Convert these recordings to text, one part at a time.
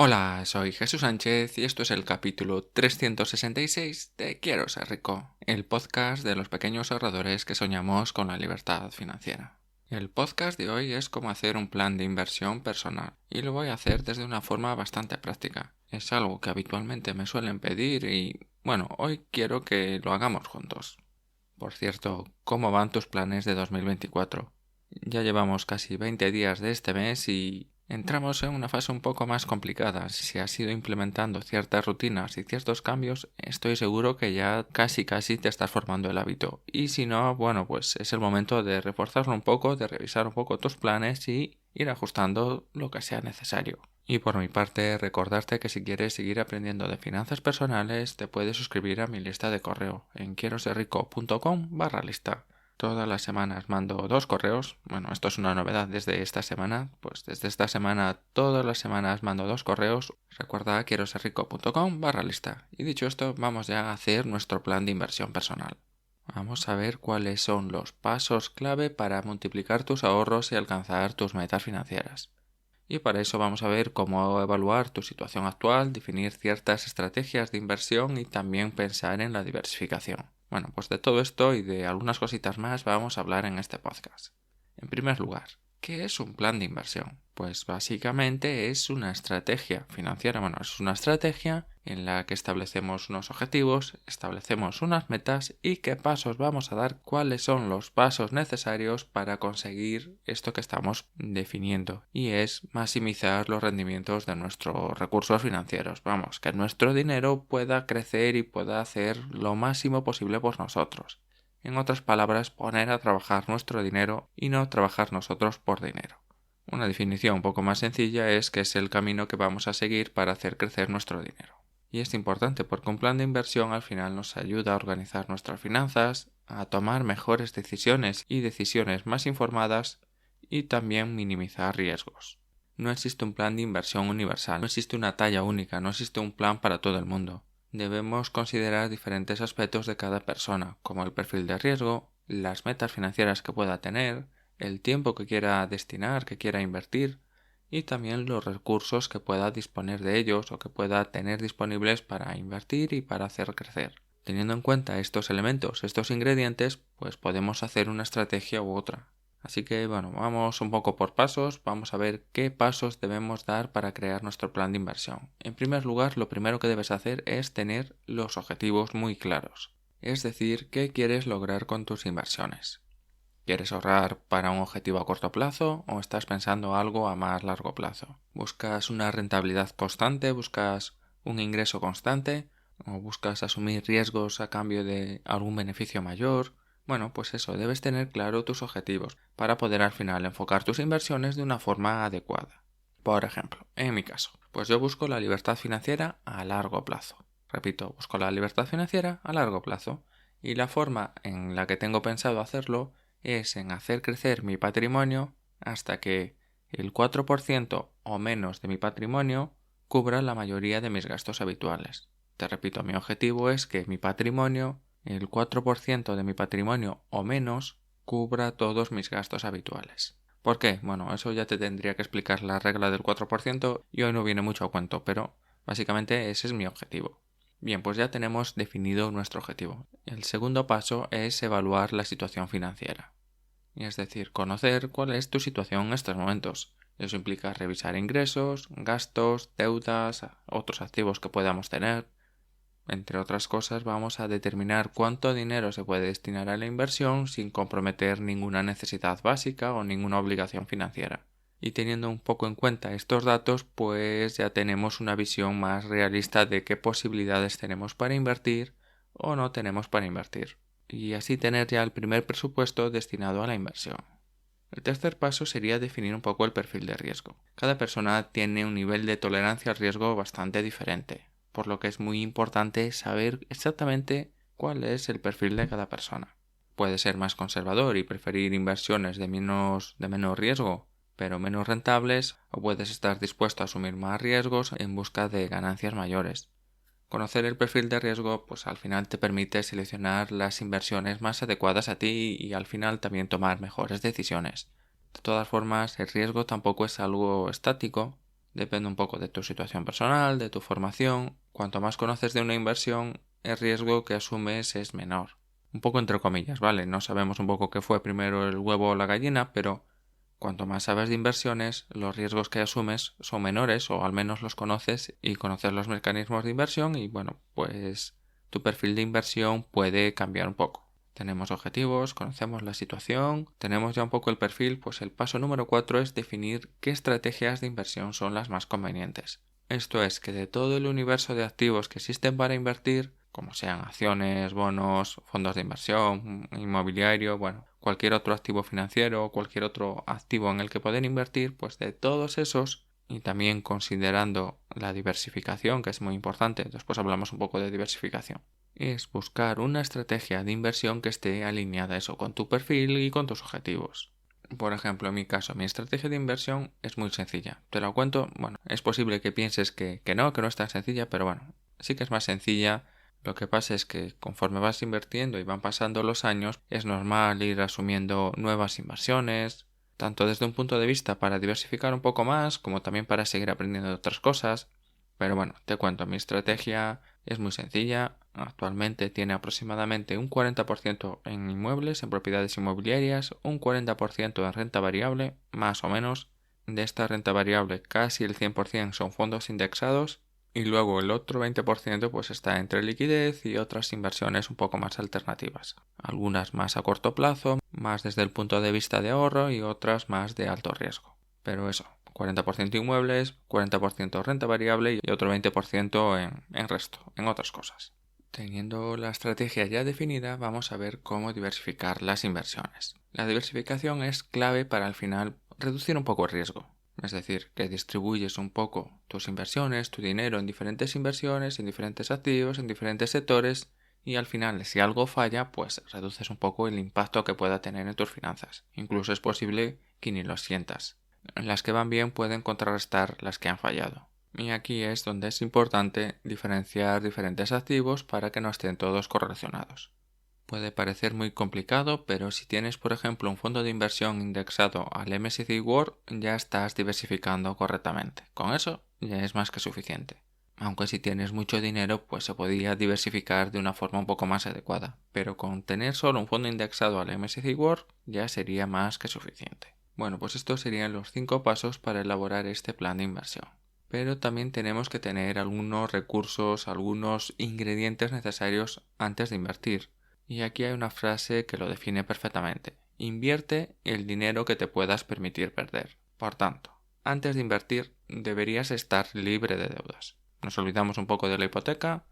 Hola, soy Jesús Sánchez y esto es el capítulo 366 de Quiero ser rico, el podcast de los pequeños ahorradores que soñamos con la libertad financiera. El podcast de hoy es cómo hacer un plan de inversión personal y lo voy a hacer desde una forma bastante práctica. Es algo que habitualmente me suelen pedir y, hoy quiero que lo hagamos juntos. Por cierto, ¿cómo van tus planes de 2024? Ya llevamos casi 20 días de este mes y entramos en una fase un poco más complicada. Si has ido implementando ciertas rutinas y ciertos cambios, estoy seguro que ya casi te estás formando el hábito. Y si no, pues es el momento de reforzarlo un poco, de revisar un poco tus planes y ir ajustando lo que sea necesario. Y por mi parte, recordarte que si quieres seguir aprendiendo de finanzas personales, te puedes suscribir a mi lista de correo en quieroserrico.com/lista. Todas las semanas mando 2 correos. Esto es una novedad desde esta semana. Pues desde esta semana, todas las semanas mando 2 correos. Recuerda quieroserrico.com/lista. Y dicho esto, vamos ya a hacer nuestro plan de inversión personal. Vamos a ver cuáles son los pasos clave para multiplicar tus ahorros y alcanzar tus metas financieras. Y para eso vamos a ver cómo evaluar tu situación actual, definir ciertas estrategias de inversión y también pensar en la diversificación. Pues de todo esto y de algunas cositas más vamos a hablar en este podcast. En primer lugar, ¿qué es un plan de inversión? Pues básicamente es una estrategia financiera, es una estrategia en la que establecemos unos objetivos, establecemos unas metas y qué pasos vamos a dar, cuáles son los pasos necesarios para conseguir esto que estamos definiendo, y es maximizar los rendimientos de nuestros recursos financieros. Que nuestro dinero pueda crecer y pueda hacer lo máximo posible por nosotros. En otras palabras, poner a trabajar nuestro dinero y no trabajar nosotros por dinero. Una definición un poco más sencilla es que es el camino que vamos a seguir para hacer crecer nuestro dinero. Y es importante porque un plan de inversión al final nos ayuda a organizar nuestras finanzas, a tomar mejores decisiones y decisiones más informadas y también minimizar riesgos. No existe un plan de inversión universal, no existe una talla única, no existe un plan para todo el mundo. Debemos considerar diferentes aspectos de cada persona, como el perfil de riesgo, las metas financieras que pueda tener, el tiempo que quiera destinar, que quiera invertir, y también los recursos que pueda disponer de ellos o que pueda tener disponibles para invertir y para hacer crecer. Teniendo en cuenta estos elementos, estos ingredientes, pues podemos hacer una estrategia u otra. Así que vamos un poco por pasos, vamos a ver qué pasos debemos dar para crear nuestro plan de inversión. En primer lugar, lo primero que debes hacer es tener los objetivos muy claros. Es decir, ¿qué quieres lograr con tus inversiones? ¿Quieres ahorrar para un objetivo a corto plazo o estás pensando algo a más largo plazo? ¿Buscas una rentabilidad constante? ¿Buscas un ingreso constante? ¿O buscas asumir riesgos a cambio de algún beneficio mayor? Pues eso, debes tener claro tus objetivos para poder al final enfocar tus inversiones de una forma adecuada. Por ejemplo, en mi caso, pues yo busco la libertad financiera a largo plazo. Repito, busco la libertad financiera a largo plazo. Y la forma en la que tengo pensado hacerlo es en hacer crecer mi patrimonio hasta que el 4% o menos de mi patrimonio cubra la mayoría de mis gastos habituales. Te repito, mi objetivo es que mi patrimonio, el 4% de mi patrimonio o menos, cubra todos mis gastos habituales. ¿Por qué? Eso ya te tendría que explicar la regla del 4% y hoy no viene mucho a cuento, pero básicamente ese es mi objetivo. Bien, pues ya tenemos definido nuestro objetivo. El segundo paso es evaluar la situación financiera. Es decir, conocer cuál es tu situación en estos momentos. Eso implica revisar ingresos, gastos, deudas, otros activos que podamos tener. Entre otras cosas, vamos a determinar cuánto dinero se puede destinar a la inversión sin comprometer ninguna necesidad básica o ninguna obligación financiera. Y teniendo un poco en cuenta estos datos, pues ya tenemos una visión más realista de qué posibilidades tenemos para invertir o no tenemos para invertir. Y así tener ya el primer presupuesto destinado a la inversión. El tercer paso sería definir un poco el perfil de riesgo. Cada persona tiene un nivel de tolerancia al riesgo bastante diferente, por lo que es muy importante saber exactamente cuál es el perfil de cada persona. Puede ser más conservador y preferir inversiones de menos riesgo, pero menos rentables, o puedes estar dispuesto a asumir más riesgos en busca de ganancias mayores. Conocer el perfil de riesgo pues al final te permite seleccionar las inversiones más adecuadas a ti y al final también tomar mejores decisiones. De todas formas, el riesgo tampoco es algo estático Depende un poco de tu situación personal, de tu formación. Cuanto más conoces de una inversión, el riesgo que asumes es menor. Un poco entre comillas, ¿vale? No sabemos un poco qué fue primero el huevo o la gallina, pero cuanto más sabes de inversiones, los riesgos que asumes son menores, o al menos los conoces y conoces los mecanismos de inversión y bueno, pues tu perfil de inversión puede cambiar un poco. Tenemos objetivos, conocemos la situación, tenemos ya un poco el perfil, pues el paso número 4 es definir qué estrategias de inversión son las más convenientes. Esto es que de todo el universo de activos que existen para invertir, como sean acciones, bonos, fondos de inversión, inmobiliario, bueno, cualquier otro activo financiero o cualquier otro activo en el que pueden invertir, pues de todos esos, y también considerando la diversificación, que es muy importante, después hablamos un poco de diversificación, es buscar una estrategia de inversión que esté alineada eso con tu perfil y con tus objetivos. Por ejemplo, en mi caso, mi estrategia de inversión es muy sencilla. Te lo cuento, bueno, es posible que pienses que no es tan sencilla, pero bueno, sí que es más sencilla. Lo que pasa es que conforme vas invirtiendo y van pasando los años, es normal ir asumiendo nuevas inversiones, tanto desde un punto de vista para diversificar un poco más, como también para seguir aprendiendo de otras cosas. Pero bueno, te cuento, mi estrategia es muy sencilla. Actualmente tiene aproximadamente un 40% en inmuebles, en propiedades inmobiliarias, un 40% en renta variable, más o menos. De esta renta variable casi el 100% son fondos indexados y luego el otro 20% pues está entre liquidez y otras inversiones un poco más alternativas. Algunas más a corto plazo, más desde el punto de vista de ahorro y otras más de alto riesgo. Pero eso, 40% inmuebles, 40% renta variable y otro 20% en resto, en otras cosas. Teniendo la estrategia ya definida, vamos a ver cómo diversificar las inversiones. La diversificación es clave para al final reducir un poco el riesgo. Es decir, que distribuyes un poco tus inversiones, tu dinero en diferentes inversiones, en diferentes activos, en diferentes sectores y al final, si algo falla, pues reduces un poco el impacto que pueda tener en tus finanzas. Incluso es posible que ni lo sientas. Las que van bien pueden contrarrestar las que han fallado. Y aquí es donde es importante diferenciar diferentes activos para que no estén todos correlacionados. Puede parecer muy complicado, pero si tienes, por ejemplo, un fondo de inversión indexado al MSCI World, ya estás diversificando correctamente. Con eso ya es más que suficiente. Aunque si tienes mucho dinero, pues se podría diversificar de una forma un poco más adecuada. Pero con tener solo un fondo indexado al MSCI World ya sería más que suficiente. Bueno, pues estos serían los 5 pasos para elaborar este plan de inversión. Pero también tenemos que tener algunos recursos, algunos ingredientes necesarios antes de invertir. Y aquí hay una frase que lo define perfectamente. Invierte el dinero que te puedas permitir perder. Por tanto, antes de invertir deberías estar libre de deudas. Nos olvidamos un poco de la hipoteca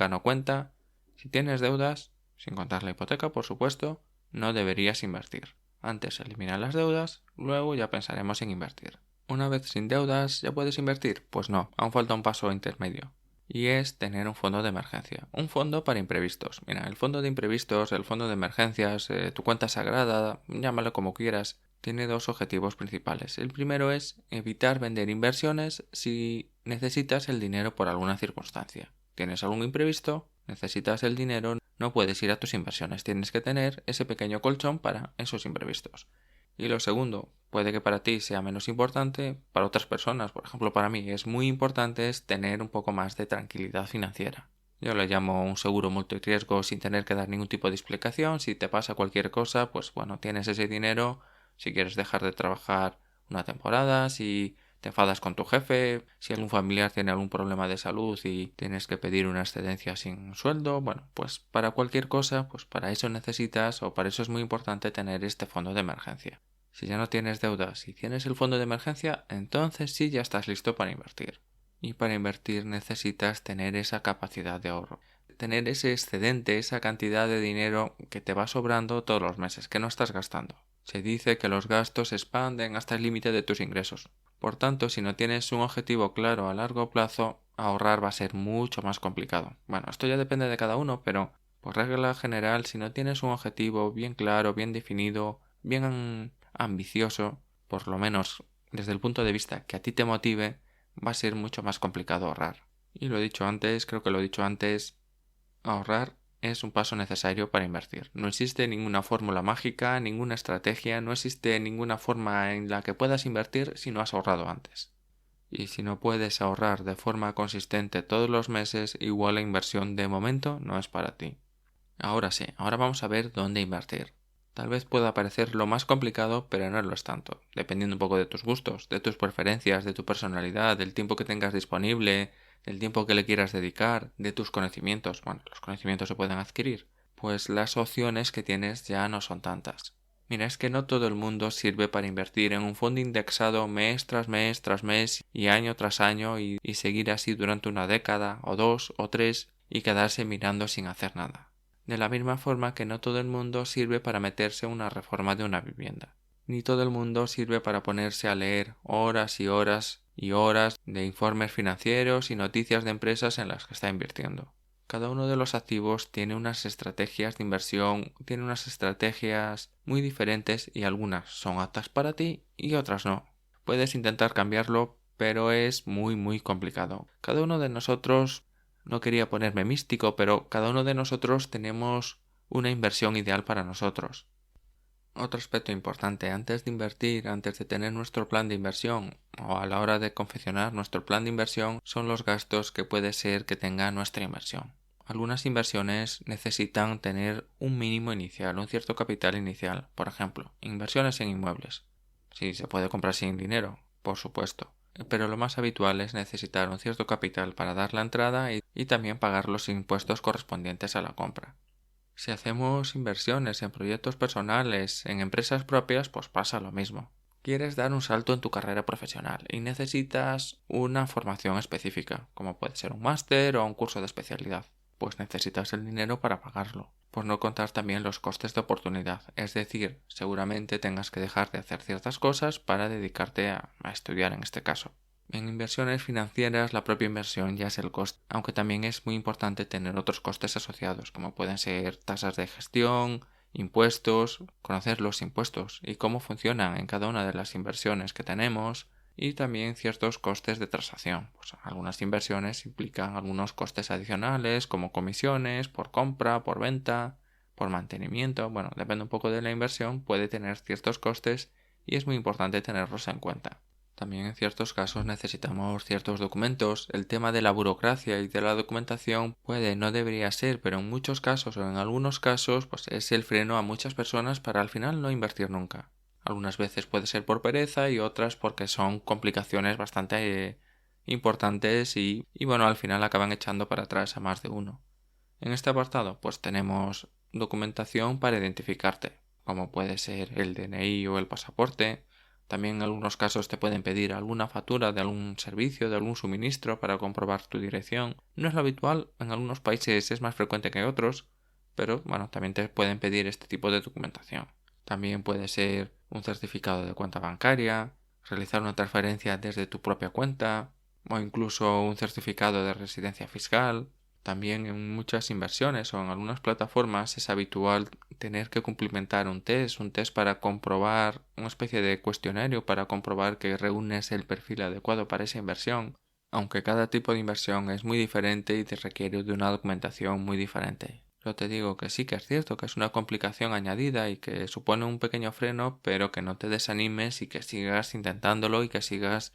no cuenta. Si tienes deudas, sin contar la hipoteca por supuesto, no deberías invertir. Antes elimina las deudas, luego ya pensaremos en invertir. Una vez sin deudas, ¿ya puedes invertir? Pues no, aún falta un paso intermedio. Y es tener un fondo de emergencia. Un fondo para imprevistos. Mira, el fondo de imprevistos, el fondo de emergencias, tu cuenta sagrada, llámalo como quieras, tiene 2 objetivos principales. El primero es evitar vender inversiones si necesitas el dinero por alguna circunstancia. Tienes algún imprevisto, necesitas el dinero, no puedes ir a tus inversiones. Tienes que tener ese pequeño colchón para esos imprevistos. Y lo segundo, puede que para ti sea menos importante, para otras personas, por ejemplo para mí es muy importante, es tener un poco más de tranquilidad financiera. Yo le llamo un seguro multirriesgo sin tener que dar ningún tipo de explicación. Si te pasa cualquier cosa, pues bueno, tienes ese dinero. Si quieres dejar de trabajar una temporada, si te enfadas con tu jefe, si algún familiar tiene algún problema de salud y tienes que pedir una excedencia sin sueldo, bueno, pues para cualquier cosa, pues para eso necesitas o para eso es muy importante tener este fondo de emergencia. Si ya no tienes deudas y tienes el fondo de emergencia, entonces sí ya estás listo para invertir. Y para invertir necesitas tener esa capacidad de ahorro. Tener ese excedente, esa cantidad de dinero que te va sobrando todos los meses, que no estás gastando. Se dice que los gastos se expanden hasta el límite de tus ingresos. Por tanto, si no tienes un objetivo claro a largo plazo, ahorrar va a ser mucho más complicado. Bueno, esto ya depende de cada uno, pero por regla general, si no tienes un objetivo bien claro, bien definido, bien ambicioso, por lo menos desde el punto de vista que a ti te motive, va a ser mucho más complicado ahorrar. Y lo he dicho antes, creo que lo he dicho antes, ahorrar es un paso necesario para invertir. No existe ninguna fórmula mágica, ninguna estrategia, no existe ninguna forma en la que puedas invertir si no has ahorrado antes. Y si no puedes ahorrar de forma consistente todos los meses, igual la inversión de momento no es para ti. Ahora sí, ahora vamos a ver dónde invertir. Tal vez pueda parecer lo más complicado, pero no lo es tanto, dependiendo un poco de tus gustos, de tus preferencias, de tu personalidad, del tiempo que tengas disponible, del tiempo que le quieras dedicar, de tus conocimientos. Bueno, los conocimientos se pueden adquirir. Pues las opciones que tienes ya no son tantas. Mira, es que no todo el mundo sirve para invertir en un fondo indexado mes tras mes tras mes y año tras año y seguir así durante una década o 2 o 3 y quedarse mirando sin hacer nada. De la misma forma que no todo el mundo sirve para meterse en una reforma de una vivienda. Ni todo el mundo sirve para ponerse a leer horas y horas y horas de informes financieros y noticias de empresas en las que está invirtiendo. Cada uno de los activos tiene unas estrategias de inversión, tiene unas estrategias muy diferentes y algunas son aptas para ti y otras no. Puedes intentar cambiarlo, pero es muy complicado. Cada uno de nosotros, no quería ponerme místico, pero cada uno de nosotros tenemos una inversión ideal para nosotros. Otro aspecto importante, antes de invertir, antes de tener nuestro plan de inversión o a la hora de confeccionar nuestro plan de inversión, son los gastos que puede ser que tenga nuestra inversión. Algunas inversiones necesitan tener un mínimo inicial, un cierto capital inicial. Por ejemplo, inversiones en inmuebles. Sí, se puede comprar sin dinero, por supuesto. Pero lo más habitual es necesitar un cierto capital para dar la entrada y también pagar los impuestos correspondientes a la compra. Si hacemos inversiones en proyectos personales, en empresas propias, pues pasa lo mismo. Quieres dar un salto en tu carrera profesional y necesitas una formación específica, como puede ser un máster o un curso de especialidad. Pues necesitas el dinero para pagarlo. Por no contar también los costes de oportunidad, es decir, seguramente tengas que dejar de hacer ciertas cosas para dedicarte a estudiar en este caso. En inversiones financieras la propia inversión ya es el coste, aunque también es muy importante tener otros costes asociados, como pueden ser tasas de gestión, impuestos, conocer los impuestos y cómo funcionan en cada una de las inversiones que tenemos, y también ciertos costes de transacción. Pues algunas inversiones implican algunos costes adicionales como comisiones por compra, por venta, por mantenimiento. Bueno, depende un poco de la inversión, puede tener ciertos costes y es muy importante tenerlos en cuenta. También en ciertos casos necesitamos ciertos documentos. El tema de la burocracia y de la documentación no debería ser, pero en muchos casos o en algunos casos pues es el freno a muchas personas para al final no invertir nunca. Algunas veces puede ser por pereza y otras porque son complicaciones bastante importantes y bueno, al final acaban echando para atrás a más de uno. En este apartado pues tenemos documentación para identificarte, como puede ser el DNI o el pasaporte. También en algunos casos te pueden pedir alguna factura de algún servicio, de algún suministro para comprobar tu dirección. No es lo habitual, en algunos países es más frecuente que otros, pero bueno, también te pueden pedir este tipo de documentación. También puede ser un certificado de cuenta bancaria, realizar una transferencia desde tu propia cuenta o incluso un certificado de residencia fiscal. También en muchas inversiones o en algunas plataformas es habitual tener que cumplimentar un test para comprobar, una especie de cuestionario para comprobar que reúnes el perfil adecuado para esa inversión, aunque cada tipo de inversión es muy diferente y te requiere de una documentación muy diferente. Yo te digo que sí que es cierto que es una complicación añadida y que supone un pequeño freno, pero que no te desanimes y que sigas intentándolo y que sigas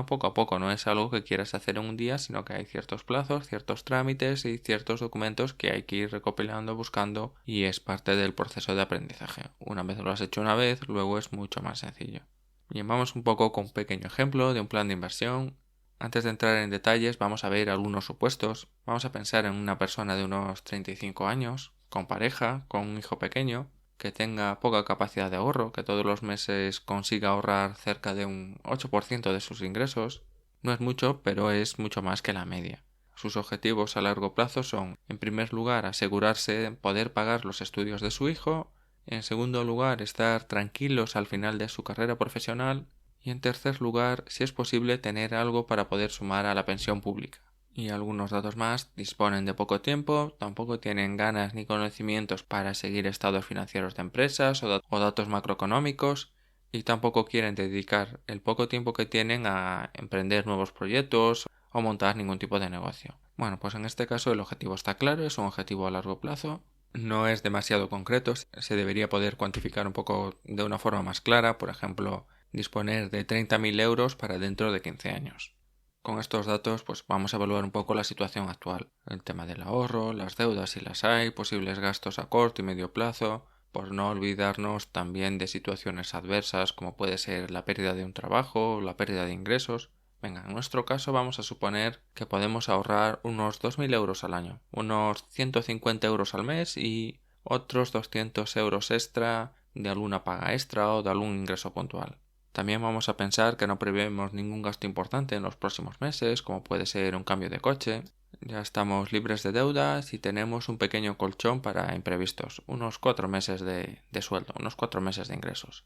poco a poco. No es algo que quieras hacer en un día, sino que hay ciertos plazos, ciertos trámites y ciertos documentos que hay que ir recopilando, buscando y es parte del proceso de aprendizaje. Una vez lo has hecho una vez, luego es mucho más sencillo. Bien, vamos un poco con un pequeño ejemplo de un plan de inversión. Antes de entrar en detalles, vamos a ver algunos supuestos. Vamos a pensar en una persona de unos 35 años, con pareja, con un hijo pequeño, que tenga poca capacidad de ahorro, que todos los meses consiga ahorrar cerca de un 8% de sus ingresos. No es mucho, pero es mucho más que la media. Sus objetivos a largo plazo son, en primer lugar, asegurarse de poder pagar los estudios de su hijo, en segundo lugar, estar tranquilos al final de su carrera profesional y en tercer lugar, si es posible, tener algo para poder sumar a la pensión pública. Y algunos datos más, disponen de poco tiempo, tampoco tienen ganas ni conocimientos para seguir estados financieros de empresas o datos macroeconómicos y tampoco quieren dedicar el poco tiempo que tienen a emprender nuevos proyectos o montar ningún tipo de negocio. Bueno, pues en este caso el objetivo está claro, es un objetivo a largo plazo, no es demasiado concreto, se debería poder cuantificar un poco de una forma más clara, por ejemplo, disponer de 30.000 euros para dentro de 15 años. Con estos datos pues vamos a evaluar un poco la situación actual, el tema del ahorro, las deudas si las hay, posibles gastos a corto y medio plazo, por no olvidarnos también de situaciones adversas como puede ser la pérdida de un trabajo o la pérdida de ingresos. Venga, en nuestro caso vamos a suponer que podemos ahorrar unos 2.000 euros al año, unos 150 euros al mes y otros 200 euros extra de alguna paga extra o de algún ingreso puntual. También vamos a pensar que no prevemos ningún gasto importante en los próximos meses, como puede ser un cambio de coche. Ya estamos libres de deudas y tenemos un pequeño colchón para imprevistos, unos 4 meses de sueldo, unos 4 meses de ingresos.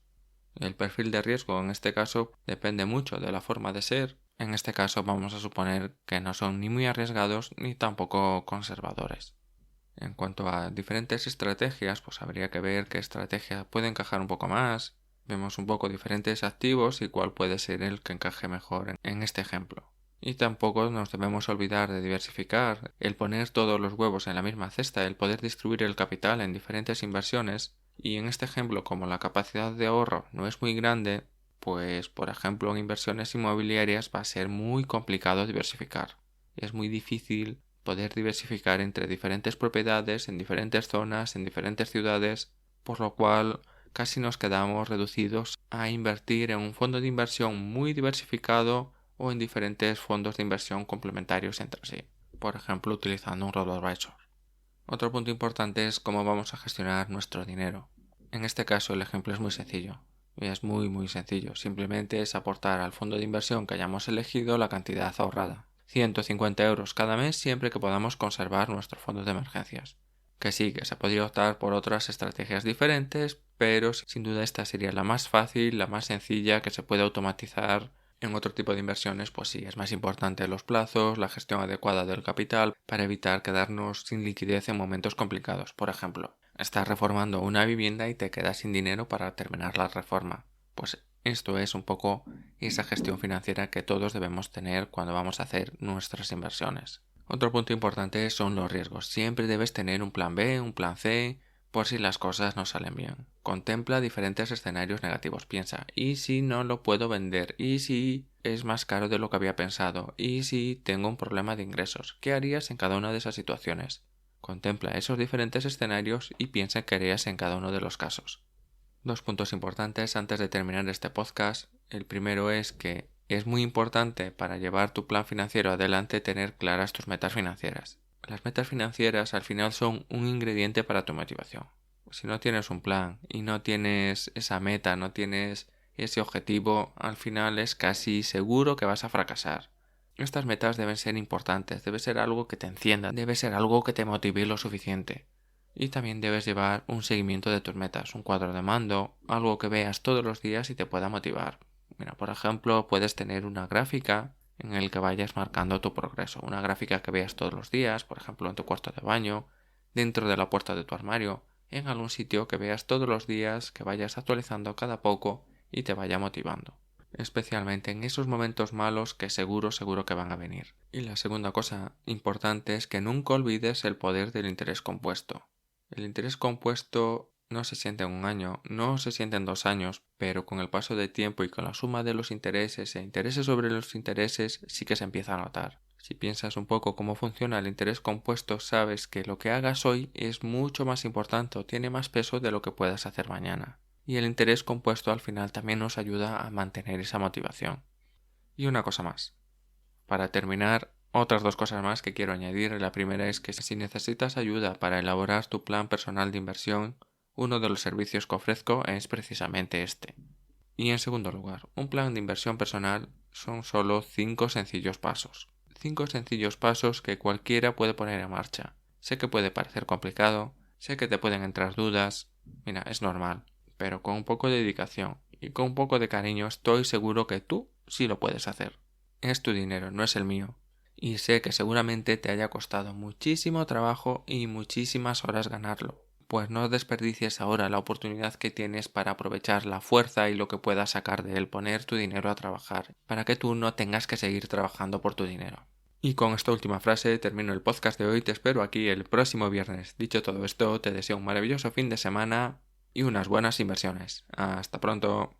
El perfil de riesgo en este caso depende mucho de la forma de ser. En este caso vamos a suponer que no son ni muy arriesgados ni tampoco conservadores. En cuanto a diferentes estrategias, pues habría que ver qué estrategia puede encajar un poco más. Vemos un poco diferentes activos y cuál puede ser el que encaje mejor en este ejemplo. Y tampoco nos debemos olvidar de diversificar, el poner todos los huevos en la misma cesta, el poder distribuir el capital en diferentes inversiones. Y en este ejemplo, como la capacidad de ahorro no es muy grande, pues por ejemplo en inversiones inmobiliarias va a ser muy complicado diversificar. Es muy difícil poder diversificar entre diferentes propiedades, en diferentes zonas, en diferentes ciudades, por lo cual casi nos quedamos reducidos a invertir en un fondo de inversión muy diversificado o en diferentes fondos de inversión complementarios entre sí, por ejemplo utilizando un robo-advisor. Otro punto importante es cómo vamos a gestionar nuestro dinero. En este caso el ejemplo es muy sencillo. Es muy sencillo. Simplemente es aportar al fondo de inversión que hayamos elegido la cantidad ahorrada. 150 euros cada mes siempre que podamos conservar nuestro fondo de emergencias. Que sí, que se podría optar por otras estrategias diferentes, pero sin duda esta sería la más fácil, la más sencilla, que se puede automatizar. En otro tipo de inversiones, pues sí, es más importante los plazos, la gestión adecuada del capital para evitar quedarnos sin liquidez en momentos complicados. Por ejemplo, estás reformando una vivienda y te quedas sin dinero para terminar la reforma. Pues esto es un poco esa gestión financiera que todos debemos tener cuando vamos a hacer nuestras inversiones. Otro punto importante son los riesgos. Siempre debes tener un plan B, un plan C, por si las cosas no salen bien. Contempla diferentes escenarios negativos. Piensa, ¿y si no lo puedo vender? ¿Y si es más caro de lo que había pensado? ¿Y si tengo un problema de ingresos? ¿Qué harías en cada una de esas situaciones? Contempla esos diferentes escenarios y piensa qué harías en cada uno de los casos. 2 puntos importantes antes de terminar este podcast. El primero es que es muy importante para llevar tu plan financiero adelante tener claras tus metas financieras. Las metas financieras al final son un ingrediente para tu motivación. Si no tienes un plan y no tienes esa meta, no tienes ese objetivo, al final es casi seguro que vas a fracasar. Estas metas deben ser importantes, debe ser algo que te encienda, debe ser algo que te motive lo suficiente. Y también debes llevar un seguimiento de tus metas, un cuadro de mando, algo que veas todos los días y te pueda motivar. Mira, por ejemplo, puedes tener una gráfica en el que vayas marcando tu progreso, una gráfica que veas todos los días, por ejemplo en tu cuarto de baño, dentro de la puerta de tu armario, en algún sitio que veas todos los días, que vayas actualizando cada poco y te vaya motivando. Especialmente en esos momentos malos que seguro que van a venir. Y la segunda cosa importante es que nunca olvides el poder del interés compuesto. El interés compuesto no se siente en un año, no se siente en 2 años, pero con el paso del tiempo y con la suma de los intereses e intereses sobre los intereses sí que se empieza a notar. Si piensas un poco cómo funciona el interés compuesto, sabes que lo que hagas hoy es mucho más importante o tiene más peso de lo que puedas hacer mañana. Y el interés compuesto al final también nos ayuda a mantener esa motivación. Y una cosa más. Para terminar, otras 2 cosas más que quiero añadir. La primera es que si necesitas ayuda para elaborar tu plan personal de inversión, uno de los servicios que ofrezco es precisamente este. Y en segundo lugar, un plan de inversión personal son solo 5 sencillos pasos. 5 sencillos pasos que cualquiera puede poner en marcha. Sé que puede parecer complicado, sé que te pueden entrar dudas, mira, es normal, pero con un poco de dedicación y con un poco de cariño estoy seguro que tú sí lo puedes hacer. Es tu dinero, no es el mío. Y sé que seguramente te haya costado muchísimo trabajo y muchísimas horas ganarlo. Pues no desperdicies ahora la oportunidad que tienes para aprovechar la fuerza y lo que puedas sacar de él, poner tu dinero a trabajar, para que tú no tengas que seguir trabajando por tu dinero. Y con esta última frase termino el podcast de hoy. Te espero aquí el próximo viernes. Dicho todo esto, te deseo un maravilloso fin de semana y unas buenas inversiones. Hasta pronto.